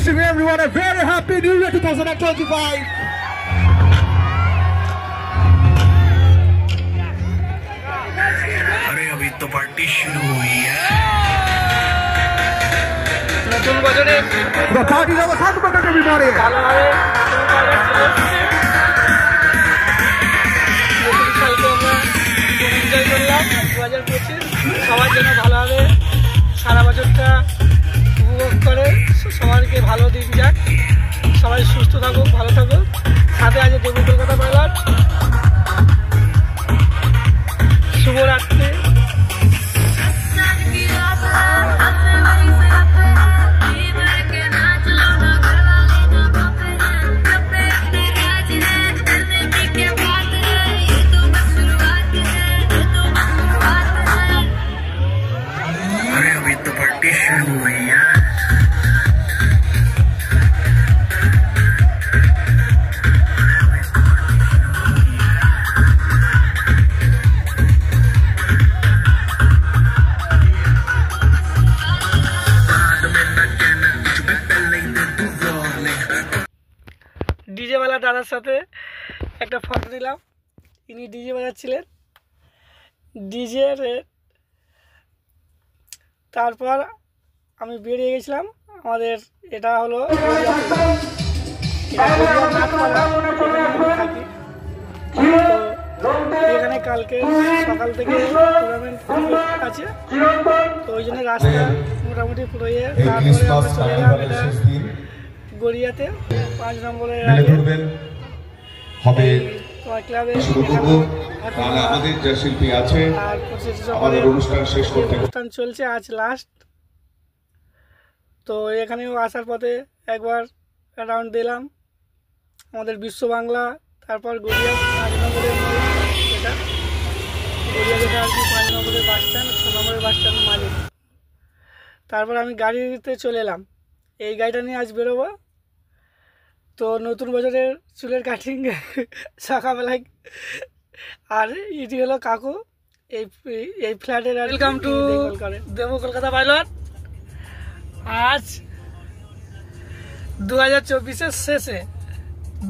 wishing everyone a very happy New Year 2025. अरे अभी तो पार्टी शुरू हुई है। নতুন বছরে The party never talk about that, everybody. ভালোভাবে নতুন সালকে আমরা এনজয় করলাম। 2025 সবার জন্য ভালোভাবে সারা বছরটা উপভোগ করে সবাইকে ভালো দিন যাক, সবাই সুস্থ থাকুক, ভালো থাকুক। সাথে আছে দেবী কলকাতা পাইলট। শুভরাত্রি। अरे अभी तो पार्टी शुरू हुई है। ডিজে वाला দাদার সাথে একটা ফটো দিলাম। ইনি ডিজে বাজাচ্ছিলেন। ডিজে তারপর আমি বেরিয়ে গেছিলাম। আমাদের এটা হলো এখানে কালকে সকাল থেকে টুর্নামেন্ট আছে, তো ওই জন্য রাস্তা মোটামুটি পুরো তারপরে আমরা চলে গেলাম এটা গড়িয়াতে 5 নম্বরের হবে ক্লাবে আমাদের যে শিল্পী আছে আমাদের অনুষ্ঠান শেষ করতে অনুষ্ঠান চলছে, আজ লাস্ট। তো এখানেও আসার পথে একবার রাউন্ড দিলাম আমাদের বিশ্ব বাংলা, তারপর গড়িয়া 5 নম্বরের এটা গড়িয়া যেটা আর কি 5 নম্বরের বাস স্ট্যান্ড, 6 নম্বরের বাস স্ট্যান্ড মাঝে। তারপর আমি গাড়িতে চলে এলাম, এই গাড়িটা নিয়ে আজ বেরোবো। তো নতুন বছরের চুলের কাটিং সকালবেলায়। আর এটি হলো কাকু, এই ফ্ল্যাটের। Welcome to Debu Kolkata pilot. আজ 2024-এর শেষে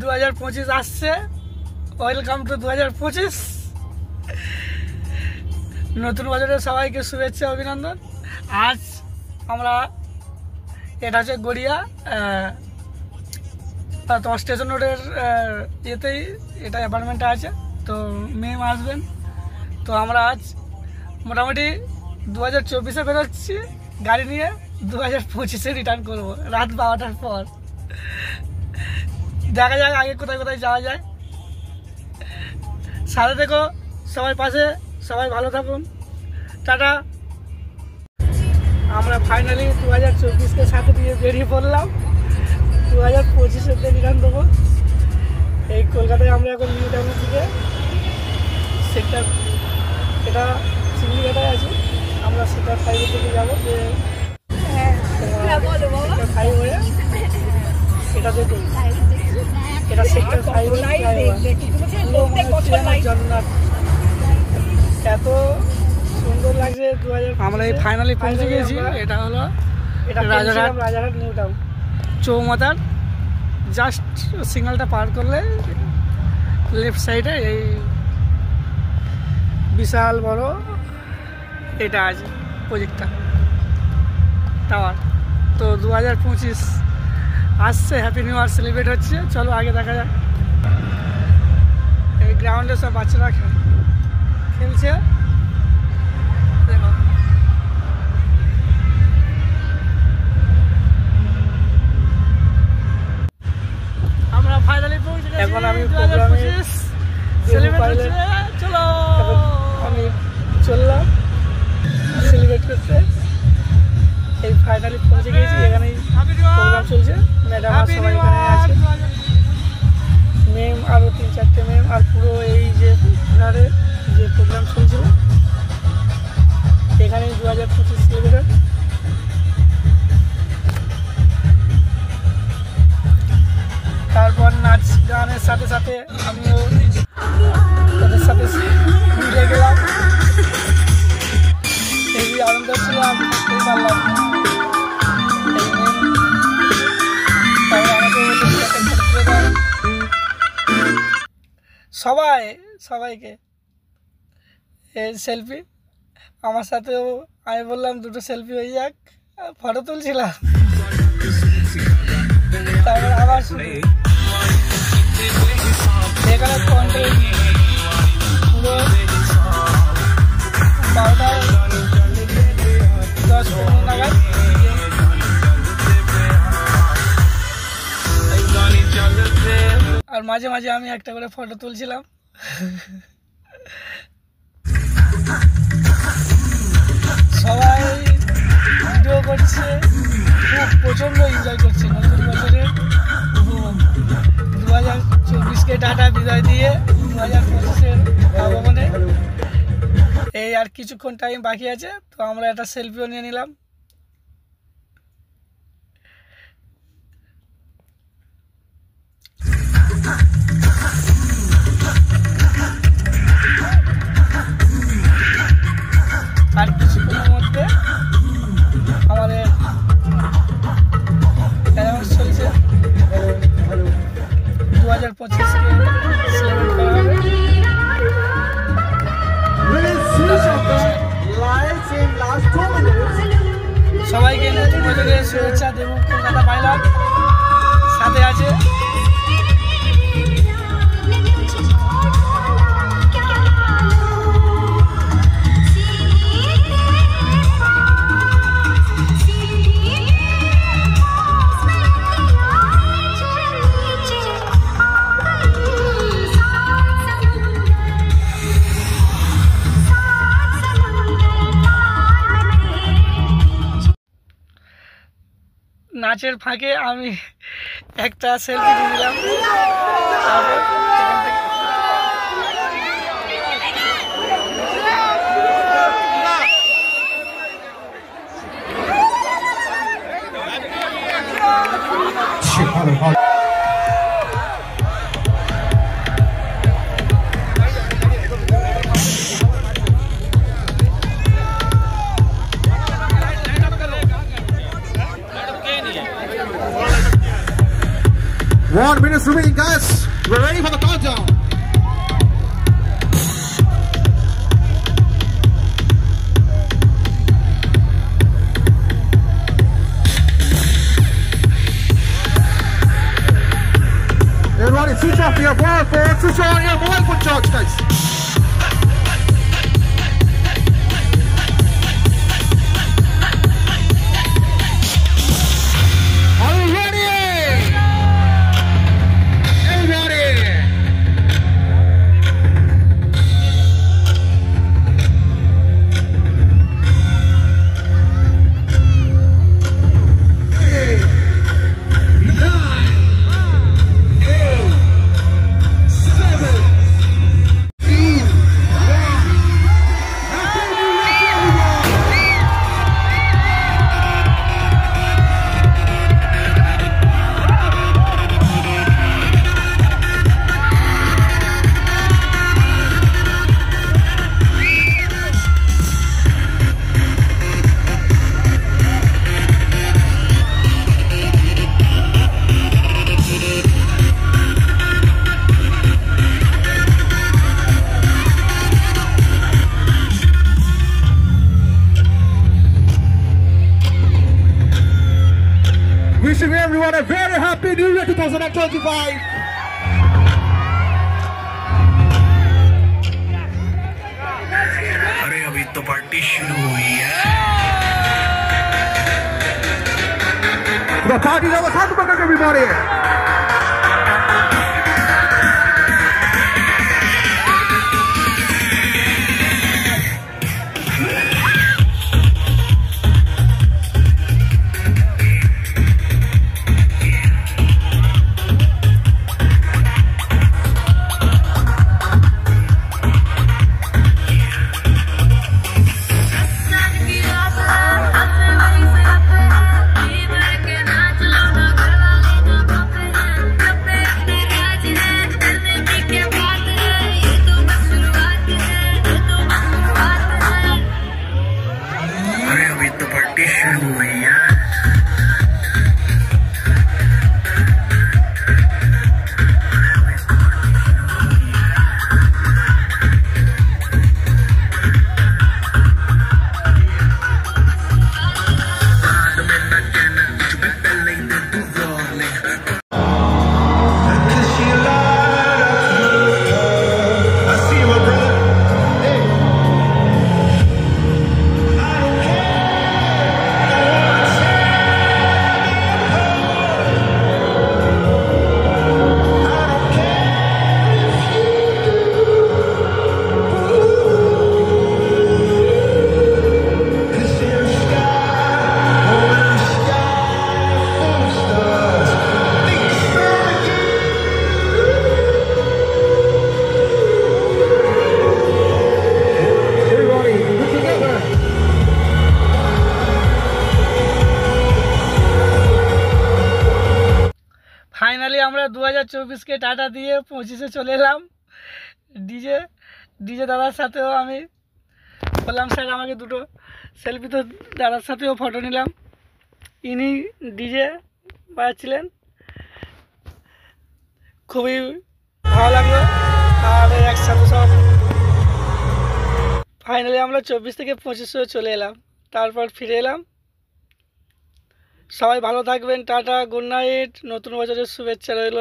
2025 আসছে। Welcome to 2025। নতুন বছরের সবাইকে শুভেচ্ছা, অভিনন্দন। আজ আমরা এটা হচ্ছে গড়িয়া তোমার স্টেশন রোডের ইয়েতেই এটা অ্যাপার্টমেন্টটা আছে। তো মেম আসবেন। তো আমরা আজ মোটামুটি 2024-এ বেরোচ্ছি গাড়ি নিয়ে, 2025-এ রিটার্ন করবো রাত 12টার পর। দেখা যাক আগে কোথায় কোথায় যাওয়া যায়। সাথে দেখো সবাই পাশে, সবাই ভালো থাকুন, টাটা। আমরা ফাইনালি 2024-কে সাথে নিয়ে বেরিয়ে পড়লাম। 2025-এতে রিটার্ন দেবো। এই কলকাতায় আমরা এখন নিউ টাউনের দিকে সেক্টর, এটা চিংড়িঘাটায় আছি। আমরা সেক্টর 5-এর দিকে যাবো। যে সেক্টর 5 হয়ে এটা দেখুন, এটা সেক্টর 5 জগন্নাথ, এত সুন্দর লাগছে। আমরা এই ফাইনালি পৌঁছে গেছি। এটা হলো রাজারহাট নিউ টাউন চৌমাথার জাস্ট সিগন্যালটা পার করলে লেফট সাইডে এই বিশাল বড় এটা আছে প্রজেক্টটা টাওয়ার। তো 2025 আসছে, হ্যাপি নিউ ইয়ার সেলিব্রেট হচ্ছে। চলো আগে দেখা যাক। এই গ্রাউন্ডে সব বাচ্চারা খেলছে। দেখো আমরা ফাইনালি পৌঁছে গেছি। এখন আমি প্রোগ্রামে সেলিব্রেট করতে চলো, আমি চললাম সেলিব্রেট করতে। এই ফাইনালি পৌঁছে গেছি। এখানেই প্রোগ্রাম চলছে, ম্যাডাম আর সবাই এখানে আছে, মেম আরও 3-4টে মেম। আর পুরো এই যে যে প্রোগ্রাম চলছিল এখানেই 2025 সেলিব্রেট। তারপর নাচ গানের সাথে সাথে আমিও তাদের সাথে মিলে গেলাম। এই আনন্দ ছিলাম, পারলাম। সবাইকে এই সেলফি আমার সাথেও আমি বললাম দুটো সেলফি হয়ে যাক, ফটো তুলছিলাম। তারপর আবার এখানে কন্টেন্ট পুরো 12:10-15 নাগাদ। আর মাঝে মাঝে আমি একটা করে ফটো তুলছিলাম। সবাই ভিডিও করছে, খুব প্রচণ্ড এনজয় করছে নতুন বছরের উপভোগ। 2024কে টাটা বিদায় দিয়ে 2025-এর আগমনে এই আর কিছুক্ষণ টাইম বাকি আছে, তো আমরা একটা সেলফিও নিয়ে নিলাম। আর কিছুক্ষণের মধ্যে আমাদের অ্যানাউন্স চলছে 2025কে সেলিব্রেট করা হবে। সবাইকে নতুন বছরের শুভেচ্ছা দেব। কলকাতা পাইলট সাথে আছে। নাচের ফাঁকে আমি একটা সেলফি নিলাম। তারপর এখান থেকে One minute remaining, guys. We're ready for the countdown. Everybody, switch off your mobile phone. Switch on your mobile phone charge, guys. Are you ready? Wishing everyone a very happy New Year 2025. अरे अभी तो party शुरू हुई है। The party never started, but everybody. 2024-কে tata দিয়ে 25-এ চলে এলাম। ডিজে দাদার সাথেও আমি বললাম স্যার আমাকে দুটো সেলফি, তো দাদার সাথেও ফটো নিলাম। ইনি ডিজে বাজাচ্ছিলেন, খুবই ভালো লাগলো। আর একসাথে সব ফাইনালি আমরা 24 থেকে 25 চলে এলাম, তারপর ফিরে এলাম। সবাই ভালো থাকবেন, টাটা, গুড নাইট, নতুন বছরের শুভেচ্ছা রইল।